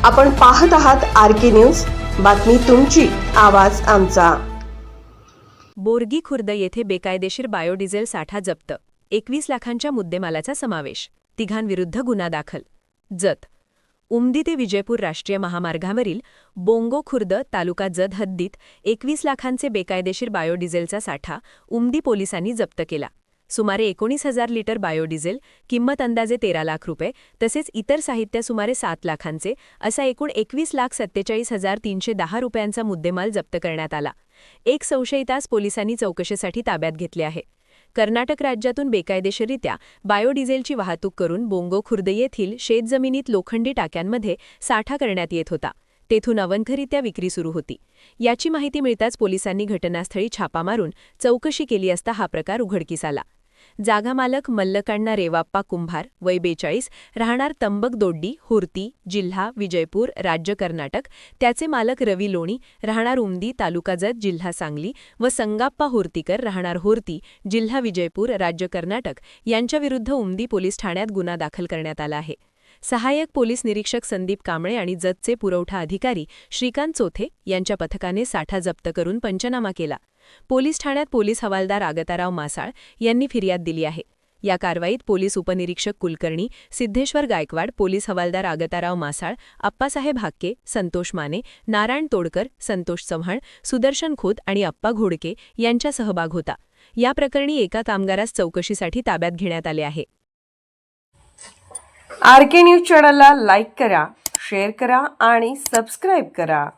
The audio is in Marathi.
आपण पाहत आहात आरके न्यूज, बातमी तुमची, आवाज आमचा। बोरगी खुर्द येथे बेकायदेशीर बायोडिझेल साठा जप्त, 21 लाखांच्या मुद्देमालाचा समावेश, तिघांविरुद्ध गुन्हा दाखल। जत उमदी ते विजयपूर राष्ट्रीय महामार्गावरील बोंगो खुर्द तालुका जत हद्दीत 21 लाखांचे बेकायदेशीर बायोडिझेलचा साठा उमदी पोलिसांनी जप्त केला। सुमारे 19,000 लिटर बायोडिझेल, किंमत अंदाजे 13 लाख रुपये, तसेच इतर साहित्य सुमारे 7 लाखांचे, असा एकूण 21,47,310 रुपयांचा मुद्देमाल जप्त करण्यात आला। एक संशयितास पोलिसांनी चौकशीसाठी ताब्यात घेतले आहे। कर्नाटक राज्यातून बेकायदेशीररित्या बायोडिझेलची वाहतूक करून बोंगो खुर्द येथील शेतजमिनीत लोखंडी टाक्यांमध्ये साठा करण्यात येत होता। तेथून अवैधरित्या विक्री सुरू होती। याची माहिती मिळताच पोलिसांनी घटनास्थळी छापा मारून चौकशी केली असता हा प्रकार उघडकीस आला। जागा मालक मल्लकण्णा रेवाप्पा कुंभार, वय 42, राहणार तंबक दोड्डी, हुर्ती, जिल्हा विजयपूर, राज्य कर्नाटक, त्याचे मालक रवी लोणी, राहणार उमदी, तालुका जत, जिल्हा सांगली व संगाप्पा हुर्तीकर, राहणार हुर्ती, जिल्हा विजयपूर, राज्य कर्नाटक यांच्याविरुद्ध उमदी पोलीस ठाण्यात गुन्हा दाखल करण्यात आला आहे। सहाय्यक पोलीस निरीक्षक संदीप कांबळे आणि जतचे पुरवठा अधिकारी श्रीकांत चोथे यांच्या पथकाने साठा जप्त करून पंचनामा केला। पोलीस ठाण्यात पोलीस हवालदार आगताराव मासाळ यांनी फिर्याद दिली आहे। या कारवाईत पोलीस उपनिरीक्षक कुलकर्णी, सिद्धेश्वर गायकवाड, पोलीस हवालदार आगताराव मासाळ, अप्पासाहेब हाक्के, संतोष माने, नारायण तोडकर, संतोष चव्हाण, सुदर्शन खोत आणि अप्पा घोडके यांचा सहभाग होता। या प्रकरणी एका कामगारास चौकशीसाठी ताब्यात घेण्यात आले आहे। आरके न्यूज चॅनलला लाईक करा, शेअर करा आणि सबस्क्राईब करा।